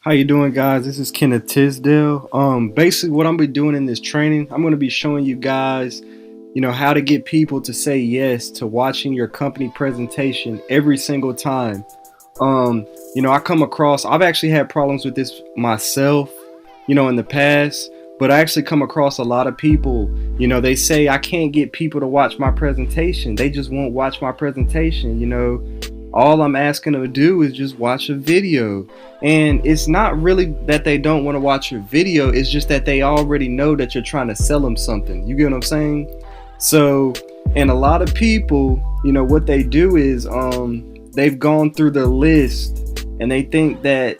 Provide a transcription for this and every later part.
How you doing, guys? This is Kenneth Tisdale. Basically, what I'm gonna be doing in this training, I'm gonna be showing you guys, how to get people to say yes to watching your company presentation every single time. I've actually had problems with this myself, in the past, but I actually come across a lot of people, they say I can't get people to watch my presentation. They just won't watch my presentation. All I'm asking them to do is just watch a video. And it's not really that they don't want to watch your video, it's just that they already know that you're trying to sell them something. You get what I'm saying? So, and a lot of people, what they do is they've gone through the list and they think that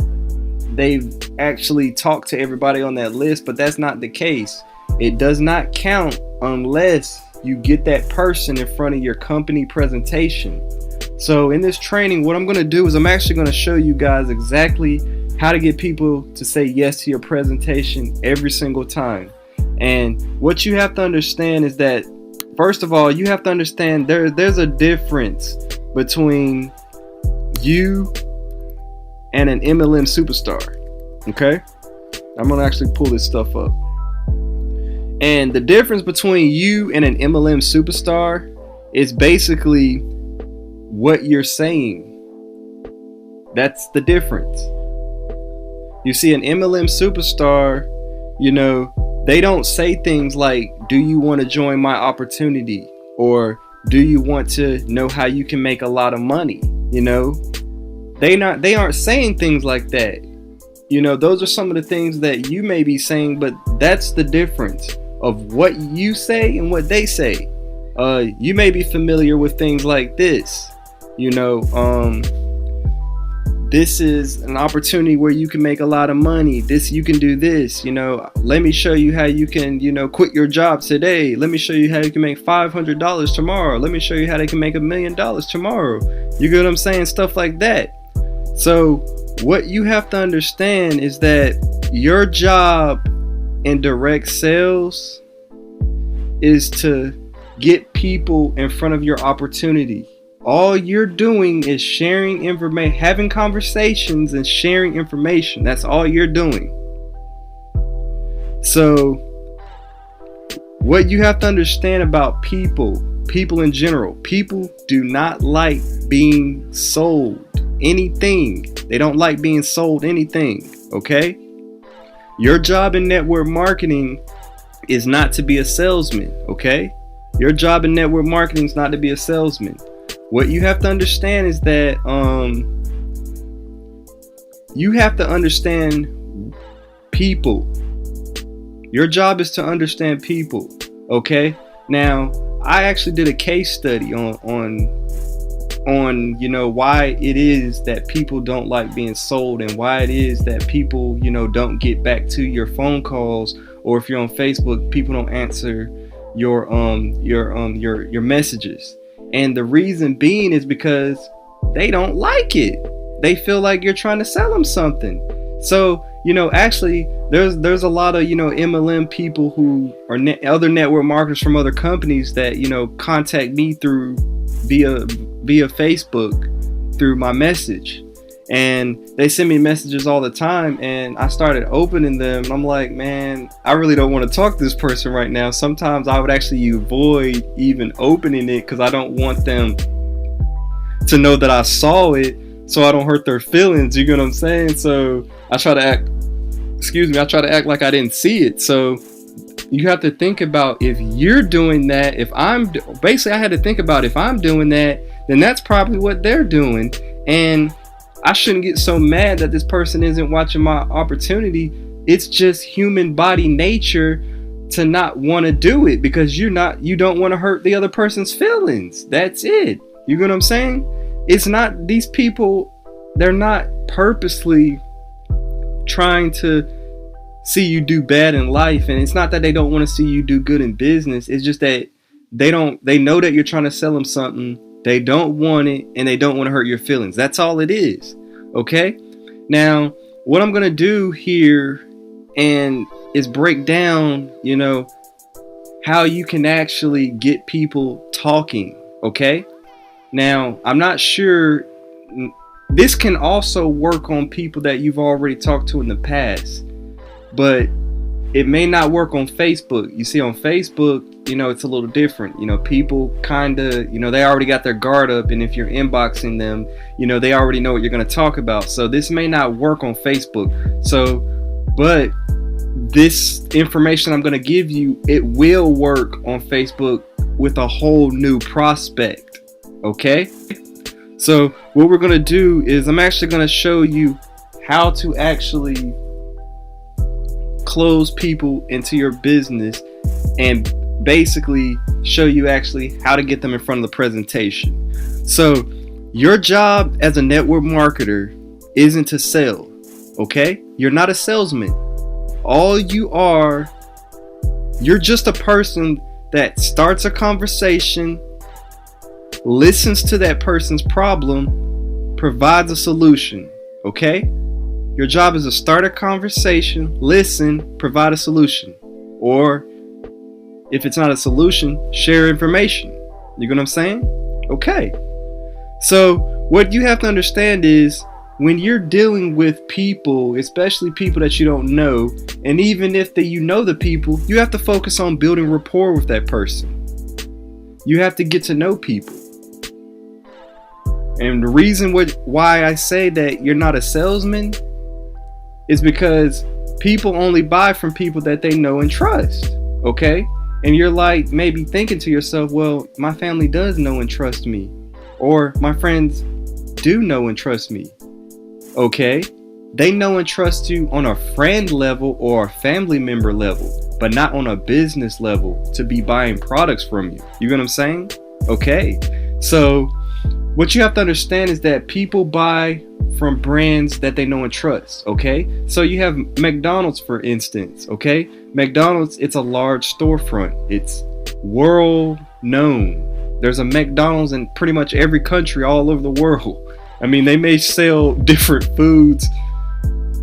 they've actually talked to everybody on that list, but that's not the case. It does not count unless you get that person in front of your company presentation. So in this training, what I'm going to do is I'm actually going to show you guys exactly how to get people to say yes to your presentation every single time. And what you have to understand is that, first of all, you have to understand there's a difference between you and an MLM superstar. Okay? I'm going to actually pull this stuff up. And the difference between you and an MLM superstar is basically what you're saying. That's the difference. You see, an MLM superstar, they don't say things like, do you want to join my opportunity? Or do you want to know how you can make a lot of money? They aren't saying things like that. Those are some of the things that you may be saying, but that's the difference of what you say and what they say. You may be familiar with things like this. This is an opportunity where you can make a lot of money. You can do this, let me show you how you can, quit your job today. Let me show you how you can make $500 tomorrow. Let me show you how they can make $1 million tomorrow. You get what I'm saying? Stuff like that. So what you have to understand is that your job in direct sales is to get people in front of your opportunity. All you're doing is sharing information, having conversations and sharing information. That's all you're doing. So what you have to understand about people in general, people do not like being sold anything. They don't like being sold anything, okay? Your job in network marketing is not to be a salesman, okay? Your job in network marketing is not to be a salesman. What you have to understand is that you have to understand people. Your job is to understand people, okay? Now, I actually did a case study on why it is that people don't like being sold and why it is that people, don't get back to your phone calls, or if you're on Facebook, people don't answer your messages. And the reason being is because they don't like it. They feel like you're trying to sell them something. So, actually, there's a lot of, MLM people who are other network marketers from other companies that, contact me via Facebook through my message. And they send me messages all the time, and I started opening them. And I'm like, man, I really don't want to talk to this person right now. Sometimes I would actually avoid even opening it because I don't want them to know that I saw it, so I don't hurt their feelings. You get what I'm saying? So I try to act like I didn't see it. So you have to think about, if you're doing that, I had to think about, if I'm doing that, then that's probably what they're doing. And I shouldn't get so mad that this person isn't watching my opportunity. It's just human body nature to not want to do it because you don't want to hurt the other person's feelings. That's it. You get what I'm saying? It's not, these people, they're not purposely trying to see you do bad in life. And it's not that they don't want to see you do good in business. It's just that they know that you're trying to sell them something. They don't want it, and they don't want to hurt your feelings. That's all it is. Okay? Now, what I'm going to do here is break down, how you can actually get people talking. Okay? Now, I'm not sure this can also work on people that you've already talked to in the past, but it may not work on Facebook. You see, on Facebook, it's a little different. People kind of, they already got their guard up, and if you're inboxing them, they already know what you're going to talk about. So this may not work on Facebook. So, but this information I'm going to give you, it will work on Facebook with a whole new prospect. Okay? So what we're going to do is I'm actually going to show you how to actually close people into your business, and basically show you actually how to get them in front of the presentation. So your job as a network marketer isn't to sell, okay? You're not a salesman. All you are, you're just a person that starts a conversation, listens to that person's problem, provides a solution, okay? Your job is to start a conversation, listen, provide a solution. Or if it's not a solution, share information. You get what I'm saying? Okay. So what you have to understand is when you're dealing with people, especially people that you don't know, and even if you know the people, you have to focus on building rapport with that person. You have to get to know people. And the reason why I say that you're not a salesman is because people only buy from people that they know and trust, okay? And you're like maybe thinking to yourself, well, my family does know and trust me, or my friends do know and trust me, okay? They know and trust you on a friend level or a family member level, but not on a business level to be buying products from you. You get what I'm saying? Okay, so what you have to understand is that people buy from brands that they know and trust, okay? So you have McDonald's, for instance, okay? McDonald's, it's a large storefront. It's world known. There's a McDonald's in pretty much every country all over the world. I mean, they may sell different foods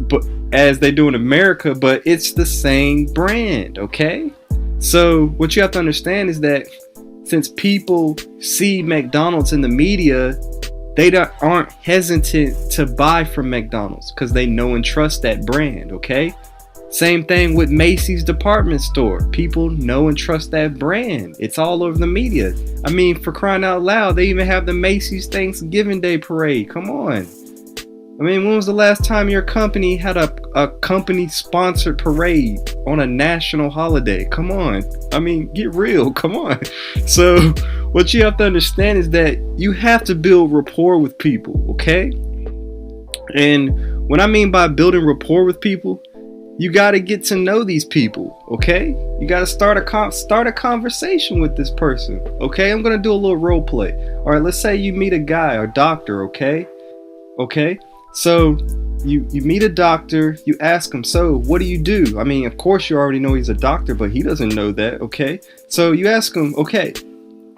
but as they do in America, but it's the same brand, okay? So what you have to understand is that since people see McDonald's in the media, they aren't hesitant to buy from McDonald's because they know and trust that brand, okay? Same thing with Macy's department store. People know and trust that brand. It's all over the media. I mean, for crying out loud, they even have the Macy's Thanksgiving Day parade. Come on. I mean, when was the last time your company had a company-sponsored parade on a national holiday? Come on. I mean, get real. Come on. So what you have to understand is that you have to build rapport with people, okay? And what I mean by building rapport with people, you got to get to know these people, okay? You got to start a conversation with this person, okay? I'm going to do a little role play. All right, let's say you meet a guy or doctor, okay? Okay? So you meet a doctor, you ask him, so what do you do? I mean, of course you already know he's a doctor, but he doesn't know that, okay? So you ask him, okay,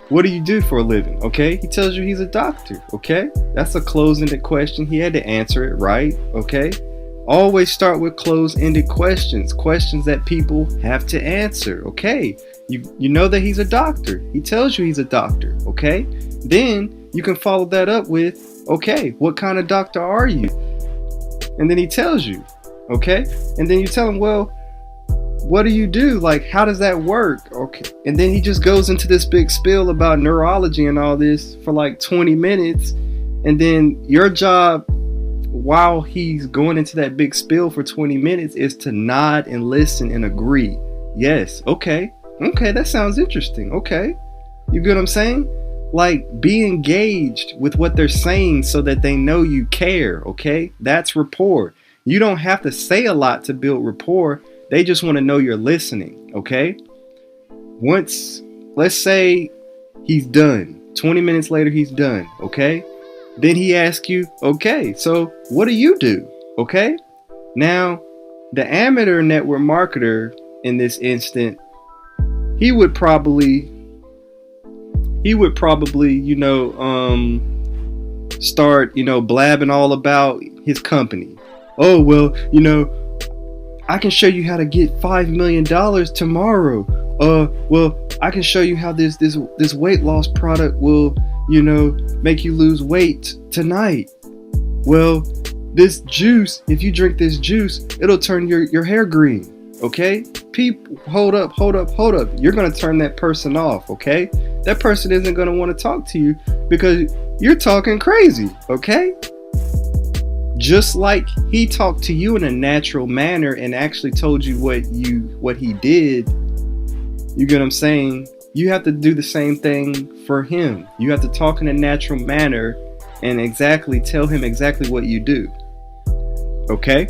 what do you do for a living? Okay, he tells you he's a doctor, okay? That's a closed-ended question. He had to answer it, right? Okay? Always start with closed-ended questions that people have to answer, okay? You know that he's a doctor. He tells you he's a doctor, okay? Then you can follow that up with, okay, what kind of doctor are you? And then he tells you, okay? And then you tell him, well, what do you do? Like, how does that work? Okay. And then he just goes into this big spiel about neurology and all this for like 20 minutes. And then your job, while he's going into that big spiel for 20 minutes, is to nod and listen and agree. Yes, okay, that sounds interesting. Okay, you get what I'm saying? Like, be engaged with what they're saying so that they know you care, okay? That's rapport. You don't have to say a lot to build rapport. They just want to know you're listening, okay? Once, let's say he's done. 20 minutes later, he's done, okay? Then he asks you, okay, so what do you do? Okay? Now, the amateur network marketer in this instant, he would probably, start, blabbing all about his company. Oh, well, I can show you how to get $5 million tomorrow. Well, I can show you how this weight loss product will, make you lose weight tonight. well, this juice, if you drink this juice, it'll turn your hair green. Okay? People, hold up. You're going to turn that person off. Okay? That person isn't going to want to talk to you because you're talking crazy. Okay? Just like he talked to you in a natural manner and actually told you what he did. You get what I'm saying? You have to do the same thing for him. You have to talk in a natural manner and exactly tell him exactly what you do. Okay?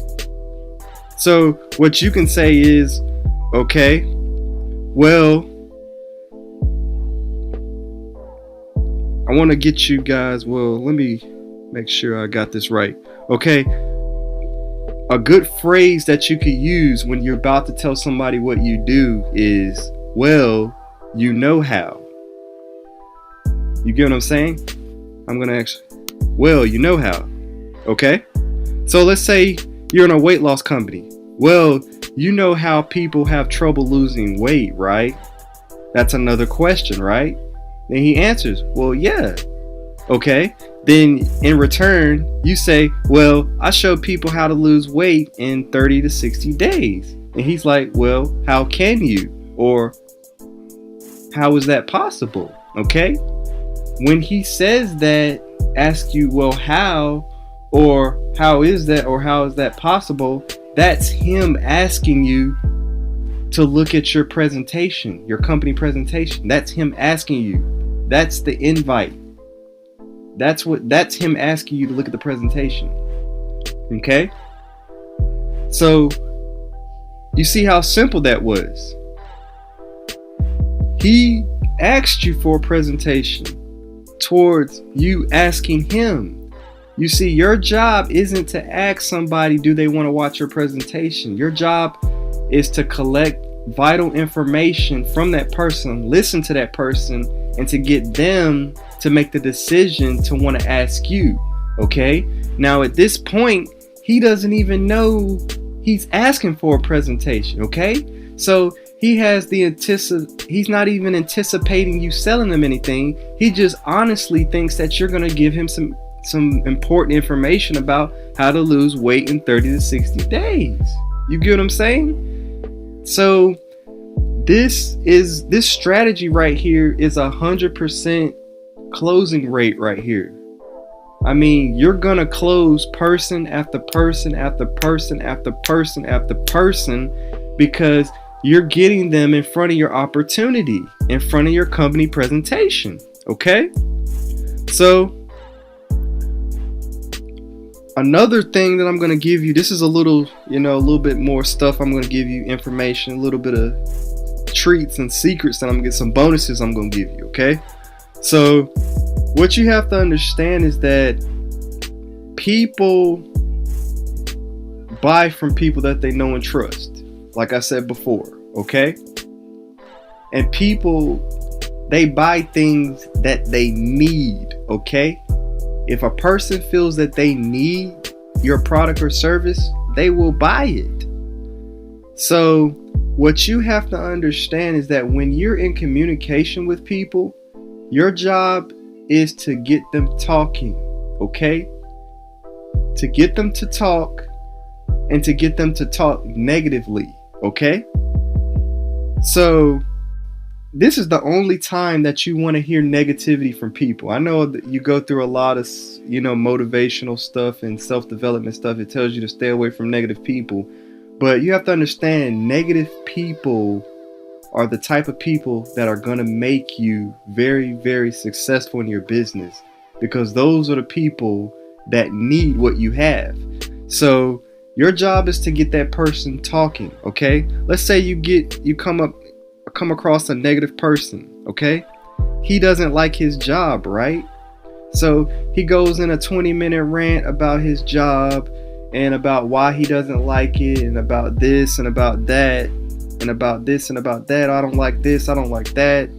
So what you can say is, okay, well, I want to get you guys, well, let me make sure I got this right. Okay, a good phrase that you could use when you're about to tell somebody what you do is, well, you know how. You get what I'm saying? I'm going to actually, well, you know how. Okay? So let's say you're in a weight loss company. Well, you know how people have trouble losing weight, right? That's another question, right? Then he answers, well, yeah. Okay. Then in return, you say, well, I show people how to lose weight in 30 to 60 days. And he's like, well, how can you? Or how is that possible? Okay. When he says that, ask you, well, how, or how is that, or how is that possible? That's him asking you to look at your presentation, your company presentation. That's him asking you. That's the invite. That's him asking you to look at the presentation. Okay? So you see how simple that was. He asked you for a presentation towards you asking him. You see, your job isn't to ask somebody, do they want to watch your presentation? Your job is to collect vital information from that person, listen to that person, and to get them to make the decision to want to ask you. Okay? Now, at this point, he doesn't even know he's asking for a presentation. Okay? So he has he's not even anticipating you selling him anything. He just honestly thinks that you're going to give him some important information about how to lose weight in 30 to 60 days. You get what I'm saying? So this strategy right here is 100% closing rate right here. I mean, you're gonna close person after person after person after person after person because you're getting them in front of your opportunity, in front of your company presentation. Okay? So another thing that I'm going to give you, this is a little bit more stuff. I'm going to give you information, a little bit of treats and secrets, and I'm going to get some bonuses I'm going to give you. Okay? So what you have to understand is that people buy from people that they know and trust. Like I said before, okay? And people, they buy things that they need, okay? If a person feels that they need your product or service, they will buy it. So what you have to understand is that when you're in communication with people, your job is to get them talking, okay? To get them to talk and to get them to talk negatively, okay? So this is the only time that you want to hear negativity from people. I know that you go through a lot of, motivational stuff and self-development stuff. It tells you to stay away from negative people. But you have to understand, negative people are the type of people that are going to make you very, very successful in your business, because those are the people that need what you have. So your job is to get that person talking, okay? Let's say you come across a negative person, okay? He doesn't like his job, right? So he goes in a 20-minute rant about his job and about why he doesn't like it and about this and about that and about this and about that. I don't like this, I don't like that.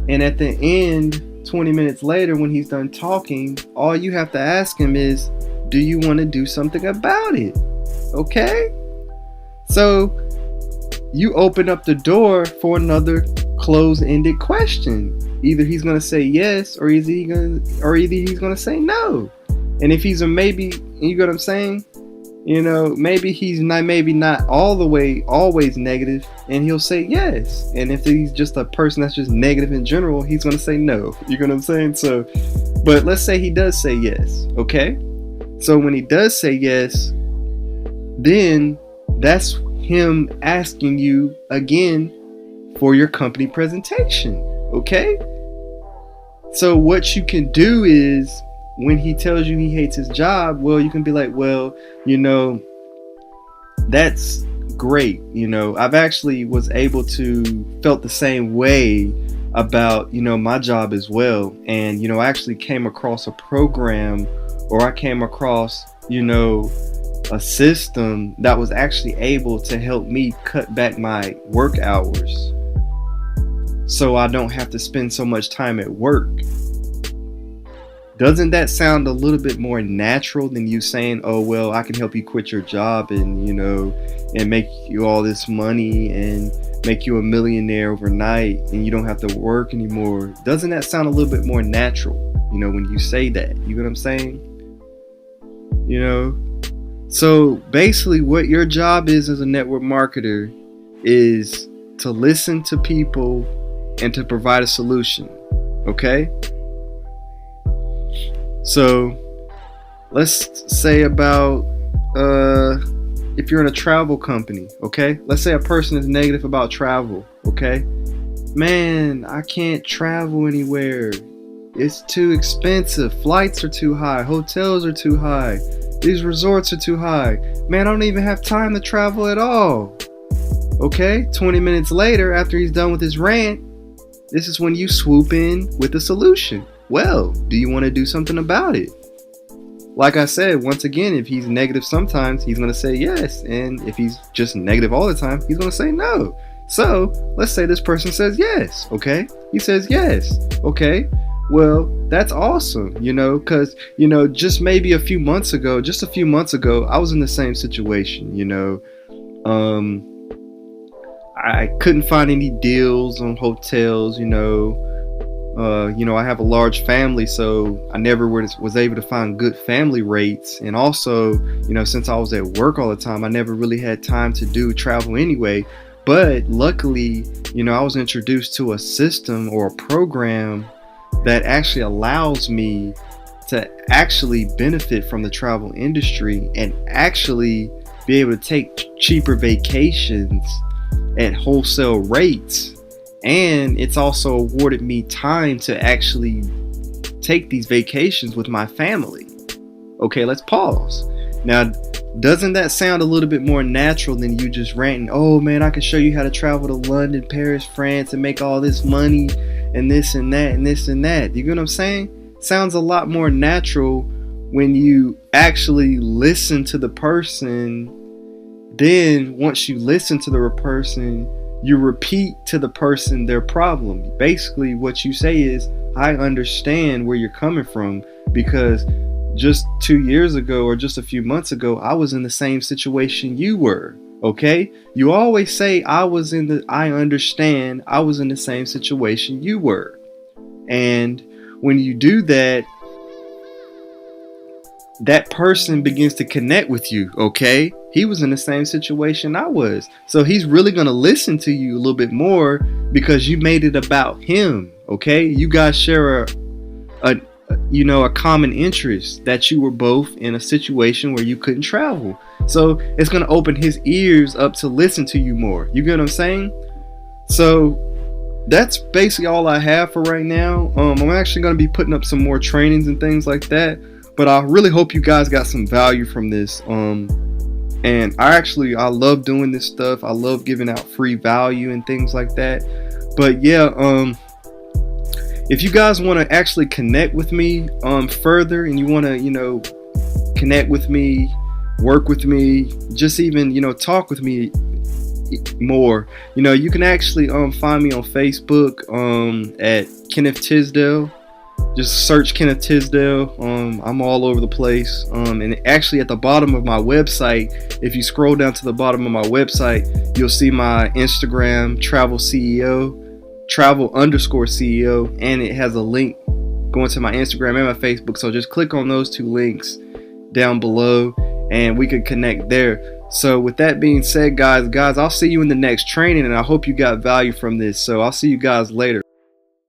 And at the end, 20 minutes later, when he's done talking, all you have to ask him is, do you want to do something about it? Okay? So you open up the door for another closed-ended question. Either he's going to say yes, or either he's going to say no. And if he's a maybe, you get what I'm saying? You know, maybe he's not all the way always negative, and he'll say yes. And if he's just a person that's just negative in general, he's gonna say no. You get what I'm saying? So, but let's say he does say yes, okay? So when he does say yes, then that's him asking you again for your company presentation, okay? So what you can do is, when he tells you he hates his job, well, you can be like, well, you know, that's great. You know, I've actually was able to felt the same way about, you know, my job as well. And, you know, I actually came across a program, or I came across, you know, a system that was actually able to help me cut back my work hours so I don't have to spend so much time at work. Doesn't that sound a little bit more natural than you saying, oh, well, I can help you quit your job and, you know, and make you all this money and make you a millionaire overnight and you don't have to work anymore? Doesn't that sound a little bit more natural, you know, when you say that? You know what I'm saying? You know? So basically what your job is as a network marketer is to listen to people and to provide a solution. Okay? So let's say about if you're in a travel company, okay? Let's say a person is negative about travel, okay? Man, I can't travel anywhere. It's too expensive. Flights are too high. Hotels are too high. These resorts are too high. Man, I don't even have time to travel at all. Okay? 20 minutes later, after he's done with his rant, this is when you swoop in with a solution. Well, do you want to do something about it? Like I said, once again, if he's negative sometimes, he's going to say yes. And if he's just negative all the time, he's going to say no. So let's say this person says yes. Okay. He says yes. Okay. Well, that's awesome, you know, because, you know, just a few months ago, I was in the same situation, you know. I couldn't find any deals on hotels, you know. I have a large family, so I never was able to find good family rates. And also, you know, since I was at work all the time, I never really had time to do travel anyway. But luckily, you know, I was introduced to a system or a program that actually allows me to actually benefit from the travel industry and actually be able to take cheaper vacations at wholesale rates. And it's also awarded me time to actually take these vacations with my family. Okay, let's pause. Now, doesn't that sound a little bit more natural than you just ranting, oh man, I can show you how to travel to London, Paris, France, and make all this money and this and that and this and that. You get what I'm saying? Sounds a lot more natural when you actually listen to the person. Then once you listen to the person, you repeat to the person their problem. Basically, what you say is, I understand where you're coming from, because just 2 years ago or just a few months ago, I was in the same situation you were. Okay? You always say, I understand I was in the same situation you were. And when you do that, that person begins to connect with you, okay? He was in the same situation I was. So he's really going to listen to you a little bit more because you made it about him, okay? You guys share a common interest, that you were both in a situation where you couldn't travel. So it's going to open his ears up to listen to you more. You get what I'm saying? So that's basically all I have for right now. I'm actually going to be putting up some more trainings and things like that. But I really hope you guys got some value from this. And I love doing this stuff. I love giving out free value and things like that. But yeah, if you guys want to actually connect with me further, and you want to, you know, connect with me, work with me, just even, you know, talk with me more, you know, you can actually find me on Facebook at Kenneth Tisdale. Just search Kenneth Tisdale. I'm all over the place. And actually at the bottom of my website, if you scroll down to the bottom of my website, you'll see my Instagram, travel_CEO, and it has a link going to my Instagram and my Facebook. So just click on those 2 links down below and we could connect there. So with that being said, guys, I'll see you in the next training, and I hope you got value from this. So I'll see you guys later.